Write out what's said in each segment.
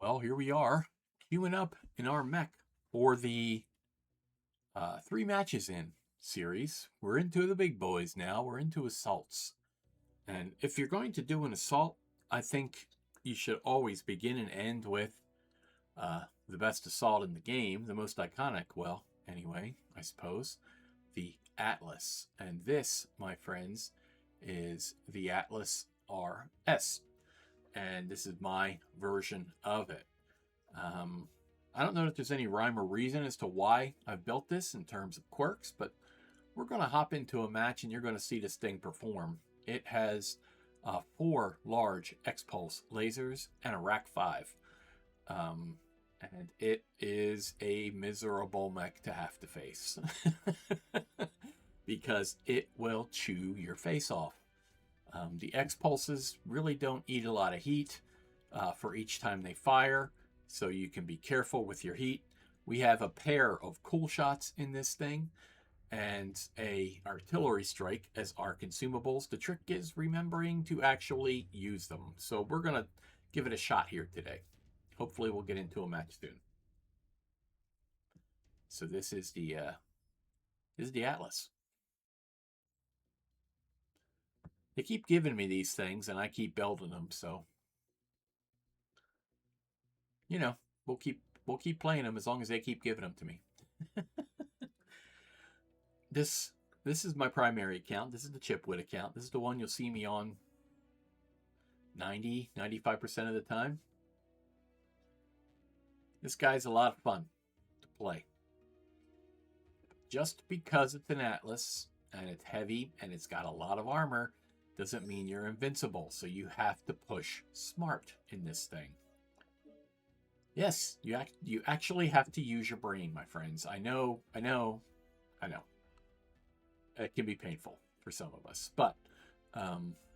Well, here we are, queuing up in our mech for the 3 matches in series. We're into the big boys now. We're into assaults. And if you're going to do an assault, I think you should always begin and end with the best assault in the game, the most iconic, well, anyway, I suppose, the Atlas. And this, my friends, is the Atlas RS. And this is my version of it. I don't know if there's any rhyme or reason as to why I've built this in terms of quirks, but we're going to hop into a match and you're going to see this thing perform. It has 4 large XPulse lasers and a RAC5. And it is a miserable mech to have to face. Because it will chew your face off. The XPulses really don't eat a lot of heat for each time they fire, so you can be careful with your heat. We have a pair of cool shots in this thing and a artillery strike as our consumables. The trick is remembering to actually use them. So we're going to give it a shot here today. Hopefully we'll get into a match soon. So this is the Atlas. They keep giving me these things and I keep building them, so you know, we'll keep playing them as long as they keep giving them to me. This is my primary account. This is the ChipWit account. This is the one you'll see me on 95% of the time. This guy's a lot of fun to play. Just because it's an Atlas and it's heavy and it's got a lot of armor doesn't mean you're invincible. So you have to push smart in this thing. Yes, you actually have to use your brain, my friends. I know. It can be painful for some of us, but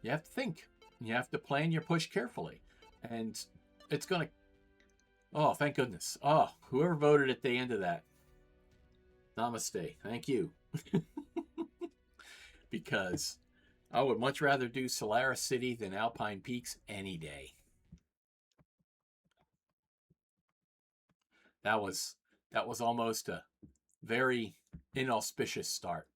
you have to think. You have to plan your push carefully. And it's going to... Oh, thank goodness. Oh, whoever voted at the end of that. Namaste. Thank you. Because I would much rather do Solaris City than Alpine Peaks any day. That was almost a very inauspicious start.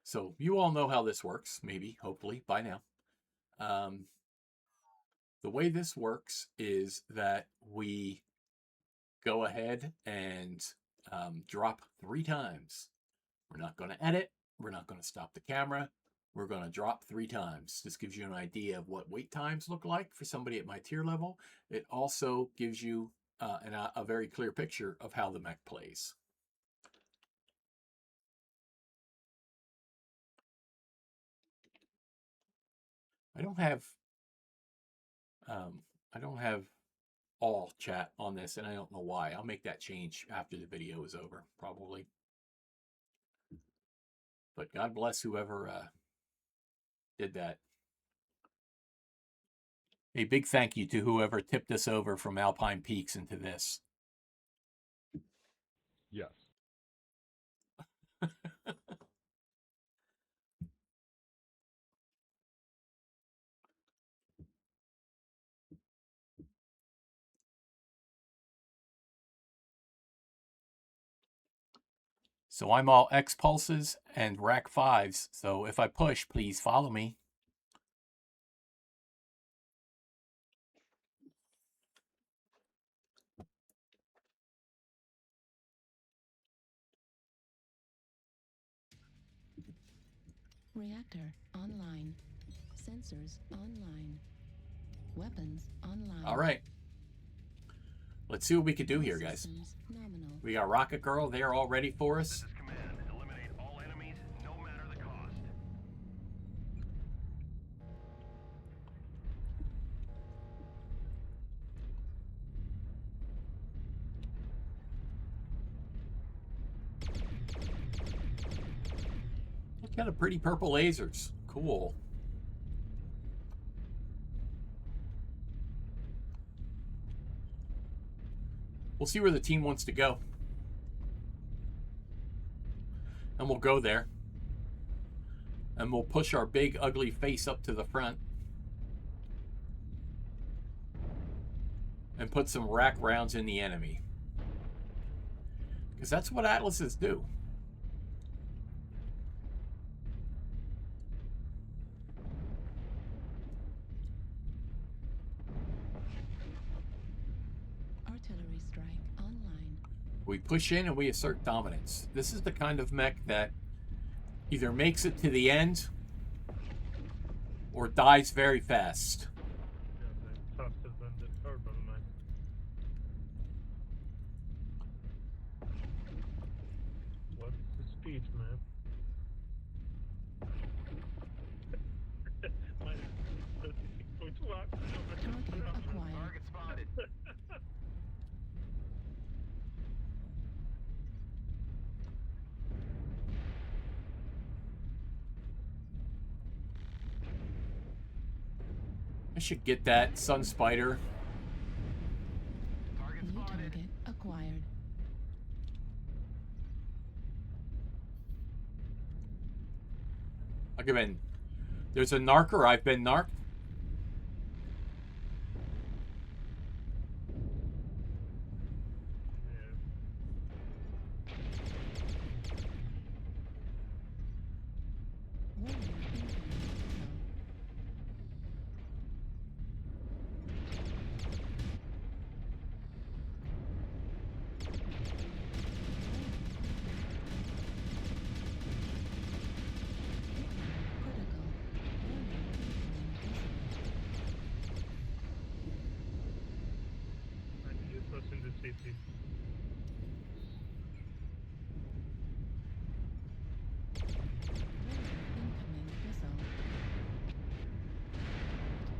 So you all know how this works, maybe, hopefully, by now. The way this works is that we go ahead and drop 3 times. We're not going to edit. We're not going to stop the camera. We're going to drop 3 times. This gives you an idea of what wait times look like for somebody at my tier level. It also gives you a very clear picture of how the mech plays. I don't have all chat on this, and I don't know why. I'll make that change after the video is over, probably. But God bless whoever did that. A big thank you to whoever tipped us over from Alpine Peaks into this. Yes. So I'm all XPulses and RAC5s. So if I push, please follow me. Reactor online. Sensors online. Weapons online. All right. Let's see what we can do here, guys. Nominal. We got Rocket Girl there all ready for us. This is command. Eliminate all enemies, no matter the cost. Got a pretty purple lasers. Cool. We'll see where the team wants to go. And we'll go there. And we'll push our big, ugly face up to the front. And put some rack rounds in the enemy. Because that's what Atlases do. Artillery strike online. We push in and we assert dominance. This is the kind of mech that either makes it to the end or dies very fast. Yeah, they're faster than the turbo, man. What's the speed, man? Minus 36.1. Target acquired. Target spotted. I should get that Sun Spider. Target New spotted. target acquired. I'll give in. There's a narker. I've been narked. Warrior incoming missile. Critical. Warrior incoming missile. And use us in the city. Incoming missile.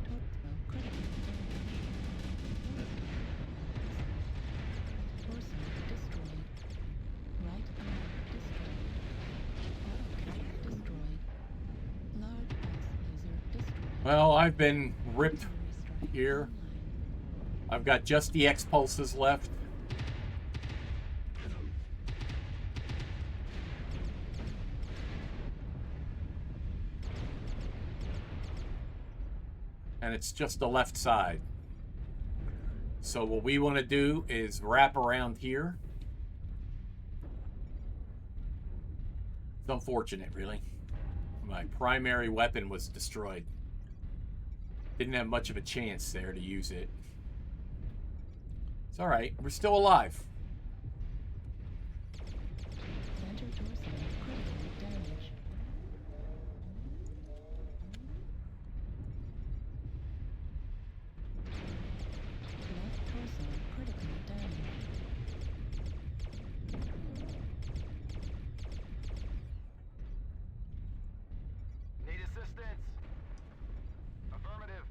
Torso critical damage. Torso destroyed. Right arm destroyed. Autocannon destroyed. Large pulse laser destroyed. Well, I've been ripped Artillery strike here. online. I've got just the XPulses left. And it's just the left side. So what we want to do is wrap around here. It's unfortunate, really. My primary weapon was destroyed. Didn't have much of a chance there to use it. It's alright. We're still alive. Center torso critical damage. Left torso critical damage. Need assistance. Affirmative.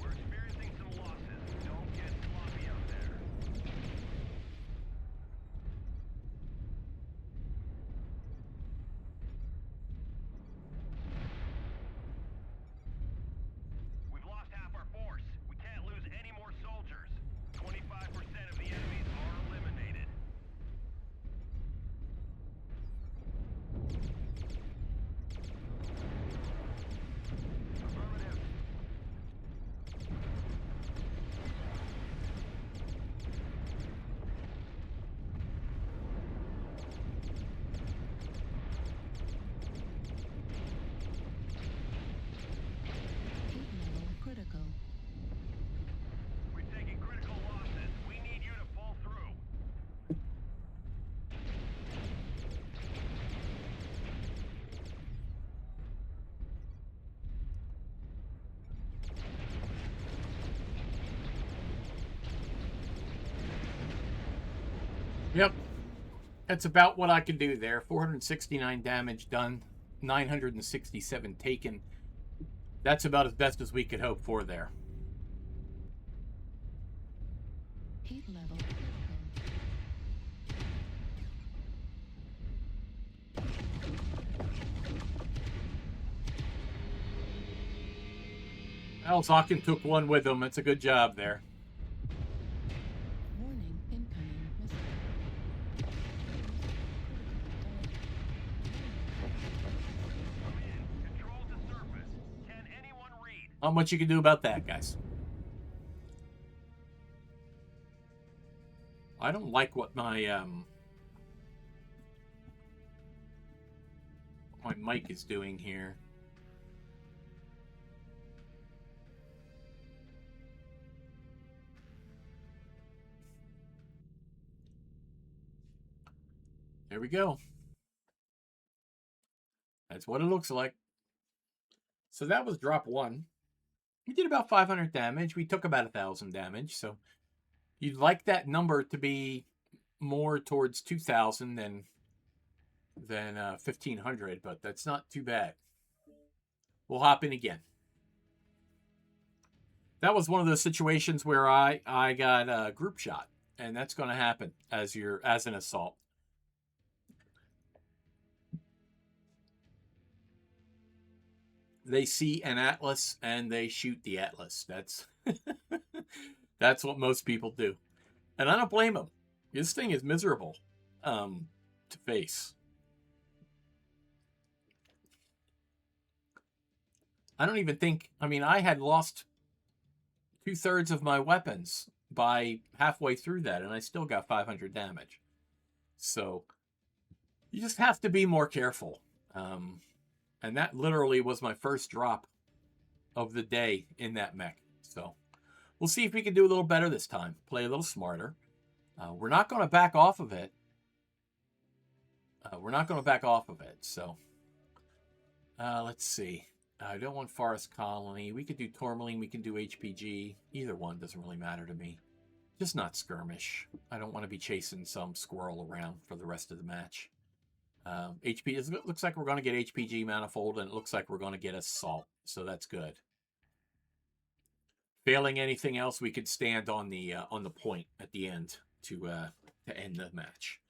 We're experiencing some losses. Don't get sloppy out there. We've lost half our force. We can't lose any more soldiers. 25% of the enemies are eliminated. Affirmative. Heat level critical. We're taking critical losses. We need you to pull through. Yep. That's about what I can do there. 469 damage done. 967 taken. That's about as best as we could hope for there. Heat level critical. Well, Zokin took one with him. That's a good job there. Warning, incoming missile. Control to surface. Can anyone read? Not much you can do about that, guys. I don't like what my mic is doing here. There we go. That's what it looks like. So that was drop 1. We did about 500 damage. We took about 1,000 damage. So you'd like that number to be more towards 2,000 than 1,500, but that's not too bad. We'll hop in again. That was one of those situations where I got a group shot, and that's going to happen as an assault. They see an Atlas and they shoot the Atlas. That's that's what most people do, and I don't blame them. This thing is miserable to face. I don't even think. I mean, I had lost 2/3 of my weapons by halfway through that, and I still got 500 damage. So you just have to be more careful. And that literally was my first drop of the day in that mech. So we'll see if we can do a little better this time. Play a little smarter. We're not going to back off of it. So let's see. I don't want Forest Colony. We could do Tourmaline. We can do HPG. Either one doesn't really matter to me. Just not skirmish. I don't want to be chasing some squirrel around for the rest of the match. HP, it looks like we're going to get HPG manifold, and it looks like we're going to get assault, so that's good. Failing anything else, we could stand on the point at the end to end the match,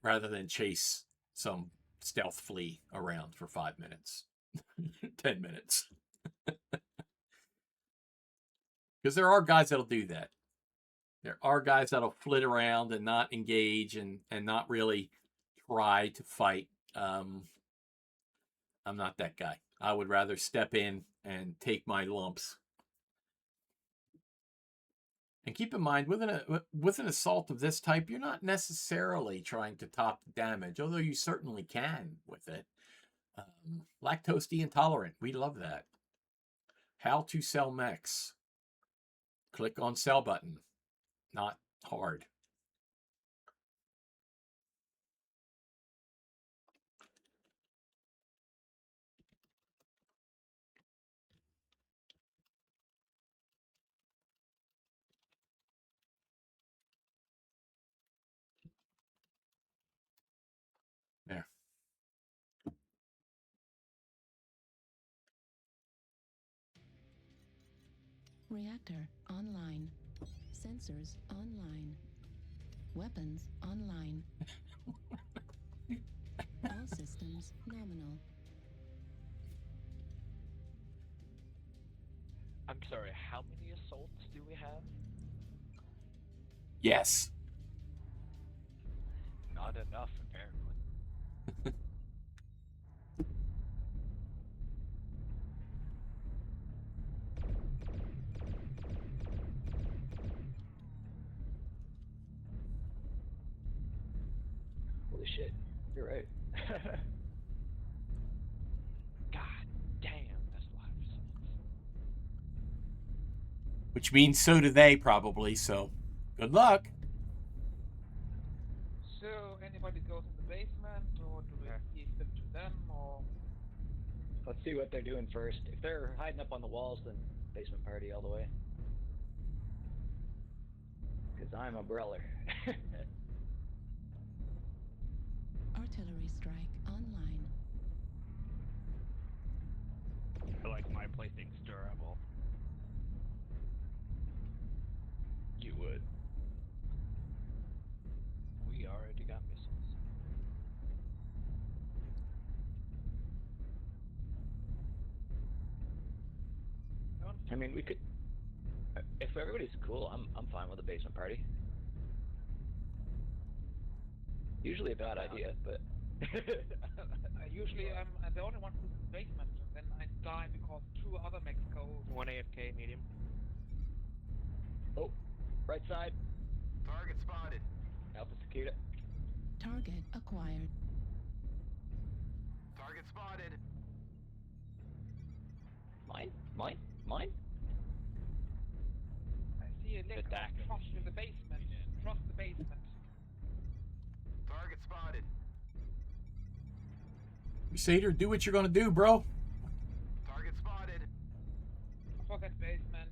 rather than chase some stealth flea around for 5 minutes, 10 minutes. Because there are guys that'll do that. There are guys that'll flit around and not engage and not really try to fight. I'm not that guy. I would rather step in and take my lumps. And keep in mind, with an assault of this type, you're not necessarily trying to top the damage, although you certainly can with it. Lactose intolerant, we love that. How to sell mechs. Click on sell button. Not hard. There. Reactor online. Sensors online. Weapons online. All systems nominal. I'm sorry, how many assaults do we have? Yes. Not enough, apparently. Holy shit, you're right. God damn, that's a lot of assaults. Which means so do they, probably, so good luck. So, anybody goes in the basement, or do we keep them to them, or... Let's see what they're doing first. If they're hiding up on the walls, then basement party all the way. Because I'm a brawler. Artillery strike online. I like my playthings durable. You would. We already got missiles. I mean, we could. If everybody's cool, I'm fine with a basement party. Usually a bad idea, but. Usually I'm the only one who's in the basement, and then I die because two other mechs go. One AFK medium. Oh, right side. Target spotted. Alpha Cicada. Target acquired. Target spotted. Mine. I see a lick of DAC. trust in the basement. Trust the basement. Target spotted. Crusader, do what you're gonna do, bro. Target spotted. Forget basement.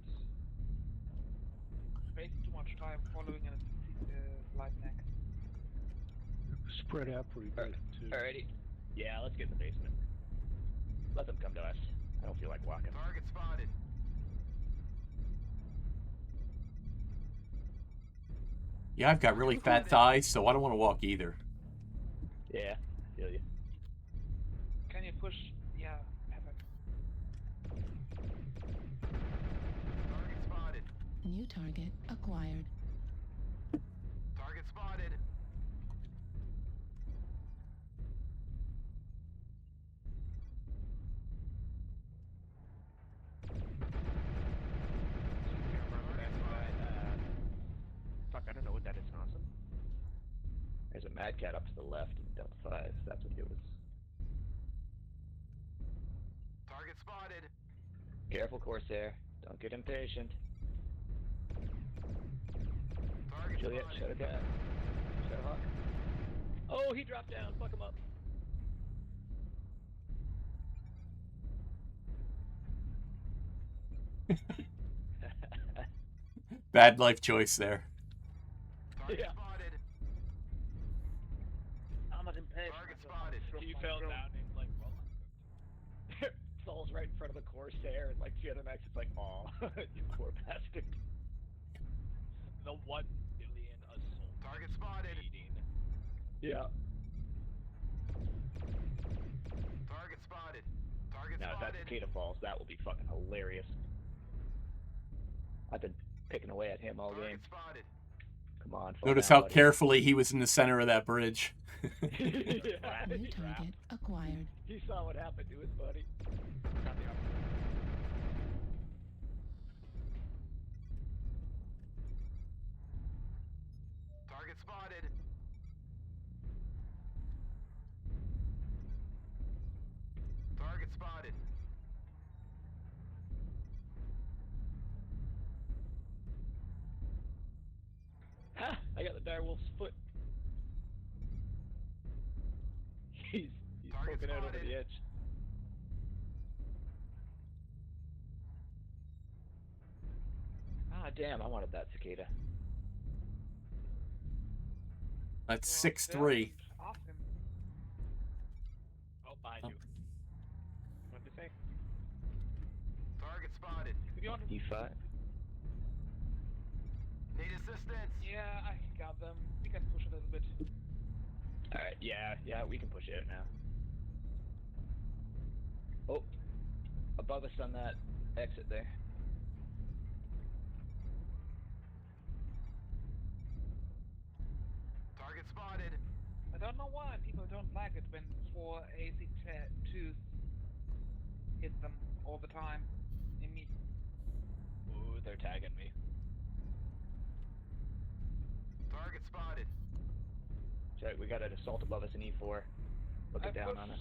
Wasting too much time following a light neck. Spread out pretty good, too. Alrighty. Yeah, let's get in the basement. Let them come to us. I don't feel like walking. Target spotted. Yeah, I've got really fat thighs, so I don't want to walk either. Yeah, feel you. Can you push? Yeah, perfect. Target spotted. New target acquired. Target spotted. Fuck, I don't know what that is, awesome. There's a Mad Cat up to the left in Delta 5. That's what it was. Target spotted. Careful, Corsair. Don't get impatient. Target Juliet, spotted. Shadow Cat. Shadowhawk. Oh, he dropped down. Fuck him up. Bad life choice there. Target Yeah. spotted. I'm not impatient. Target spotted. He fell down and like, well, Saul's right in front of the Corsair, and like the other mechs, it's like, aw, you poor bastard. the 1 billion assault. Target spotted. Beating. Yeah. Target spotted. Target Now, if that spotted. cicada falls, that will be fucking hilarious. I've been picking away at him all game. Target spotted. Come on, fall Notice down, how buddy. carefully he was in the center of that bridge. Yeah. New target acquired. He saw what happened to his buddy. Target spotted. Target spotted. Ha! I got the direwolf's foot. He's Target poking out over spotted. the edge. Ah, damn! I wanted that cicada. That's Go 6-3. Ask him. Oh, behind you. What to say? Target spotted. To be honest, E5. Need assistance. yeah, I got them. We can push a little bit. Alright, yeah, we can push it out now. Oh, above us on that exit there. Target spotted. I don't know why people don't like it when 4 AC2s hit them all the time. In me. Ooh, they're tagging me. Target spotted. Check, we got an assault above us in E4. Looking down on us.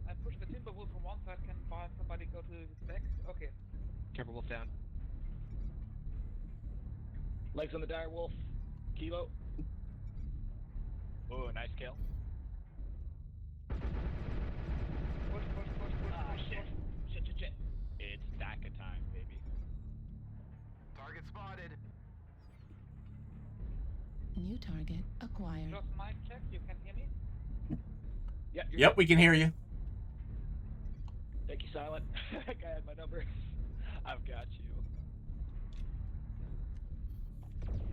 I push the Timberwolf from one side. Can somebody go to his back? Okay. Careful, wolf down. Legs on the direwolf. Kilo. Ooh, nice kill. Push. Ah, shit. Shit. It's DACA time, baby. Target spotted. New target acquired. Just mic check. You can hear me? Yeah, you're Yep, good. we can hear you. Thank you, Silent. That guy had my number. I've got you.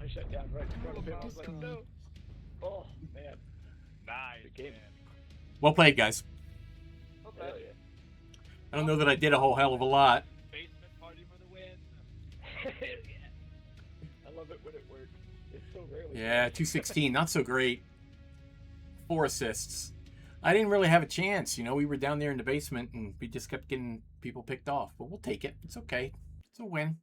I shut down right in front of him. I was like, Destroyed. no. Oh, man. Nice. Good game. Man. Well played, guys. Okay. Hell yeah. I don't know that I did a whole hell of a lot. Basement party for the win. I love it when it works. It's so rarely. Yeah, 216, not so great. 4 assists. I didn't really have a chance. You know, we were down there in the basement and we just kept getting people picked off. But we'll take it. It's okay. It's a win.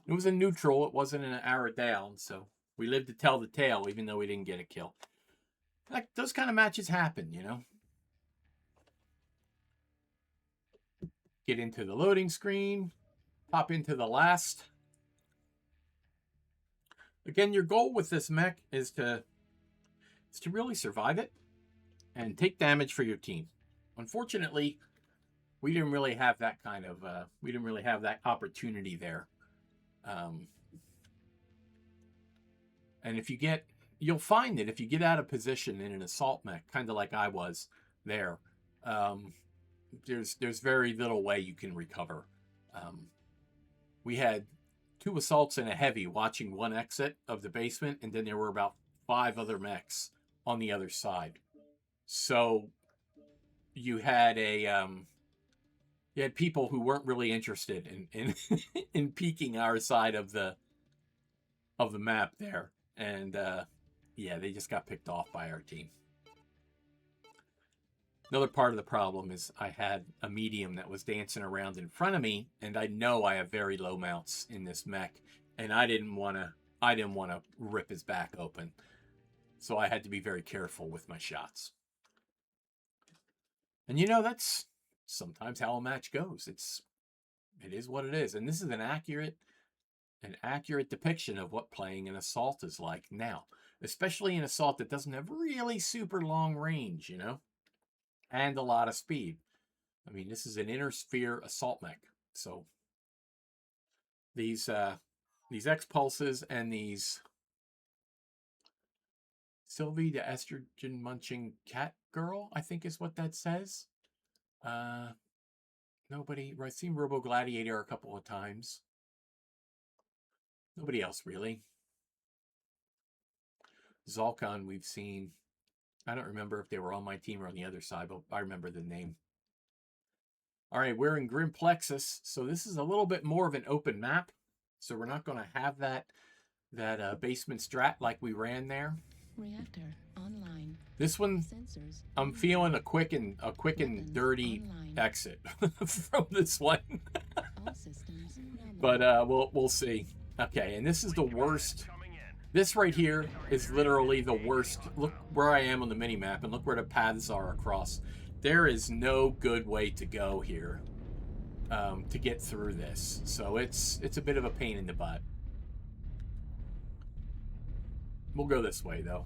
It was a neutral. It wasn't an hour down. So we lived to tell the tale, even though we didn't get a kill. Like, those kind of matches happen, you know. Get into the loading screen. Pop into the last. Again, your goal with this mech is to really survive it and take damage for your team. Unfortunately, we didn't really have that kind of we didn't really have that opportunity there. And if you get, you'll find that if you get out of position in an assault mech, kind of like I was there, there's very little way you can recover. We had 2 assaults and a heavy watching one exit of the basement, and then there were about 5 other mechs on the other side. So you had you had people who weren't really interested in in peeking our side of the map there, and yeah, they just got picked off by our team. Another part of the problem is I had a medium that was dancing around in front of me, and I know I have very low mounts in this mech, and I didn't want to rip his back open. So I had to be very careful with my shots. And you know, that's sometimes how a match goes. It is what it is. And this is an accurate depiction of what playing an assault is like now, especially an assault that doesn't have really super long range, you know, and a lot of speed. I mean, this is an inner sphere assault mech. So these XPulses and these Sylvie, the estrogen munching cat girl, I think is what that says. Nobody. I've seen Robo Gladiator a couple of times. Nobody else really. Zalcon we've seen. I don't remember if they were on my team or on the other side, but I remember the name. All right, we're in Grim Plexus, so this is a little bit more of an open map. So we're not going to have that basement strat like we ran there. Reactor online. This one, Sensors. I'm feeling a quick and dirty online. exit from this one. All systems nominal. But we'll see. Okay, and this is the worst. This right here is literally the worst. Look where I am on the mini map, and look where the paths are across. There is no good way to go here to get through this. So it's a bit of a pain in the butt. We'll go this way, though.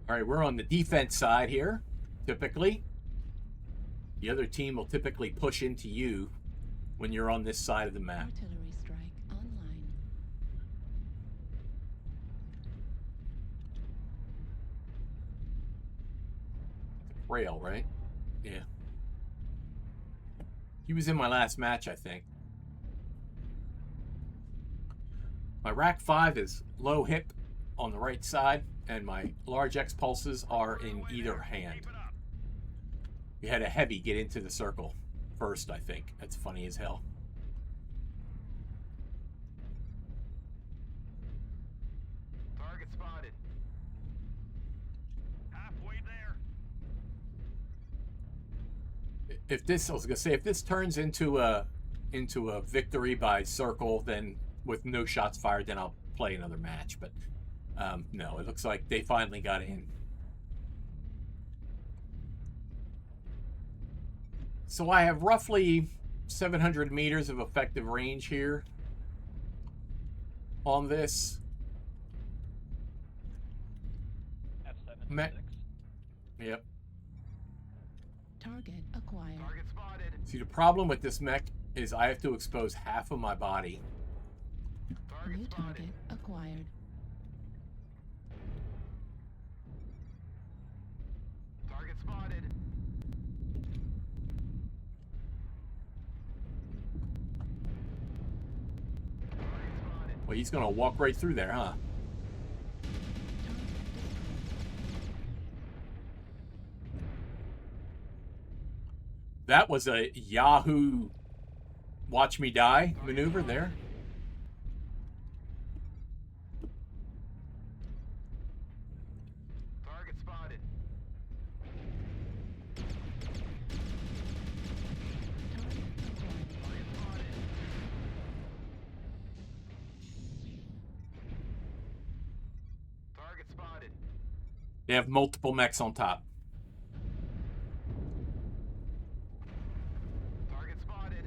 All right, we're on the defense side here, typically. The other team will typically push into you when you're on this side of the map. Artillery strike online. Rail, right? Yeah. He was in my last match, I think. My RAC5 is low hip on the right side, and my large XPulses are in either hand. We had a heavy get into the circle first, I think. That's funny as hell. Target spotted. Halfway there. If this, I was gonna say, if this turns into a victory by circle, then with no shots fired, then I'll play another match. But no, it looks like they finally got in. So I have roughly 700 meters of effective range here on this Mech. Yep. Target acquired. Target spotted. See, the problem with this mech is I have to expose half of my body New target acquired. Target spotted. Well, he's gonna walk right through there, huh? That was a Yahoo watch me die maneuver there. Target spotted. Target spotted. They have multiple mechs on top. Target spotted.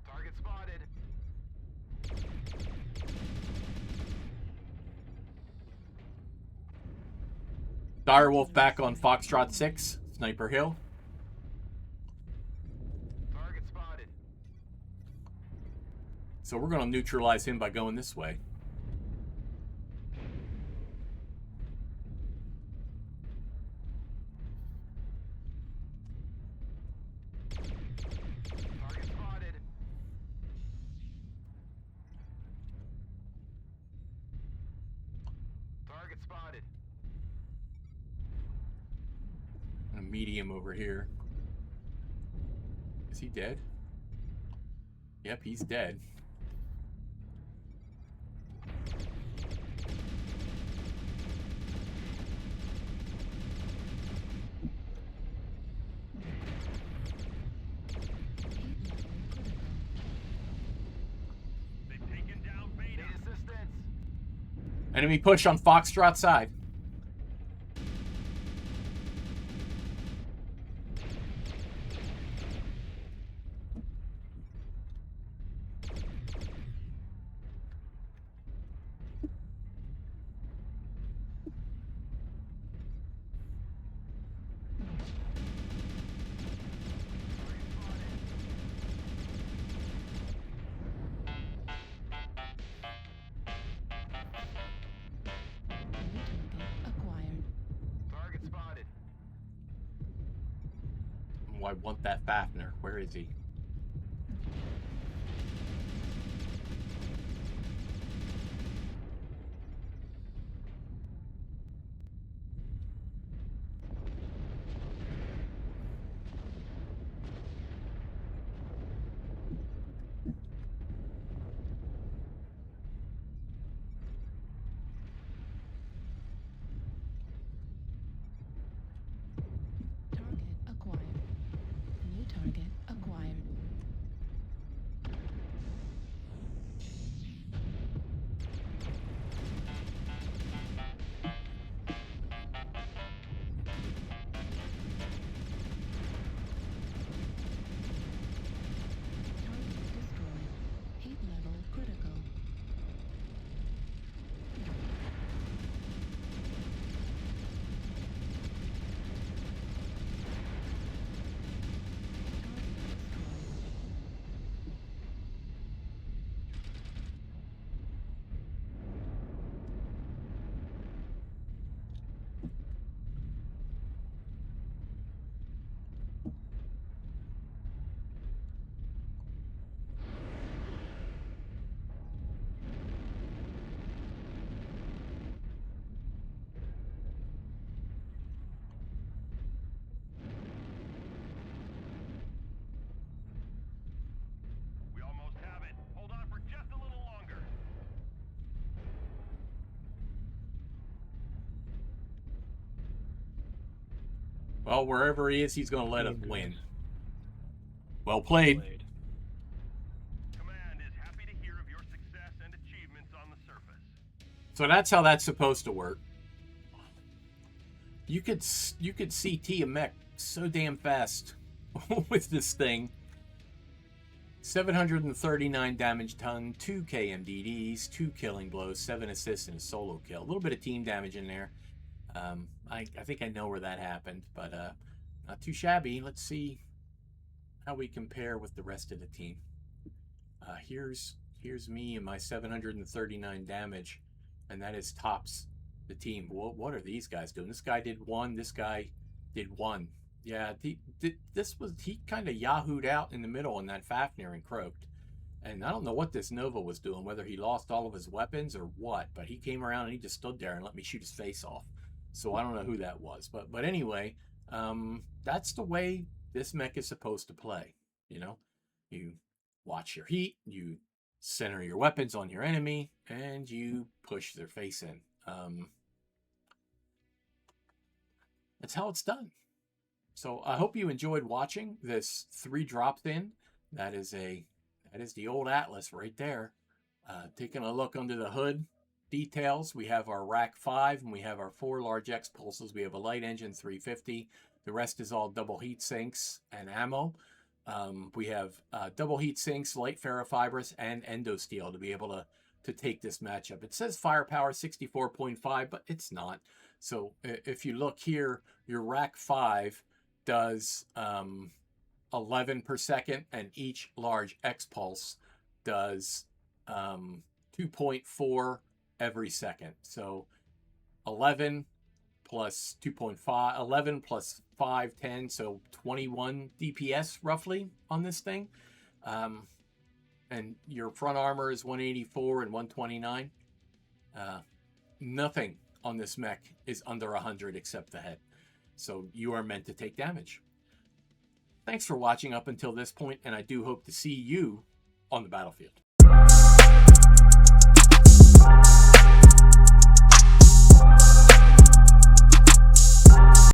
Target spotted. Direwolf back on Foxtrot 6, Sniper Hill. Target spotted. So we're gonna neutralize him by going this way. Target spotted. Target spotted. A medium over here. Is he dead? Yep, he's dead. They've taken down Beta. Need assistance. Enemy push on Foxtrot side. Acquired. Target spotted. Oh, I want that Fafner. Where is he? Target acquired. New target acquired. Target destroyed. Heat level critical. Target destroyed. We almost have it. Hold on for just a little longer. Well, wherever he is, he's gonna let us win. Well played. Command is happy to hear of your success and achievements on the surface. So that's how that's supposed to work. You could CT a mech so damn fast with this thing. 739 damage ton, 2 KMDDs, 2 killing blows, 7 assists, and a solo kill. A little bit of team damage in there. I think I know where that happened, but not too shabby. Let's see how we compare with the rest of the team. Here's me and my 739 damage, and that is tops the team. What are these guys doing? This guy did 1. This guy did 1. Yeah, he kind of yahooed out in the middle in that Fafnir and croaked. And I don't know what this Nova was doing, whether he lost all of his weapons or what, but he came around and he just stood there and let me shoot his face off. So I don't know who that was. But anyway, that's the way this mech is supposed to play. You know, you watch your heat, you center your weapons on your enemy, and you push their face in. That's how it's done. So I hope you enjoyed watching this 3 dropped in. That is the old Atlas right there. Taking a look under the hood details, we have our RAC5 and we have our 4 large XPulses. We have a light engine 350. The rest is all double heat sinks and ammo. We have double heat sinks, light ferrofibrous, and endo steel to be able to take this matchup. It says firepower 64.5, but it's not. So if you look here, your RAC5 does 11 per second, and each large XPulse does 2.4 every second. So 11 plus 2.5, 11 plus 5, 10, so 21 DPS roughly on this thing. And your front armor is 184 and 129. Nothing on this mech is under 100 except the head. So you are meant to take damage. Thanks for watching up until this point, and I do hope to see you on the battlefield.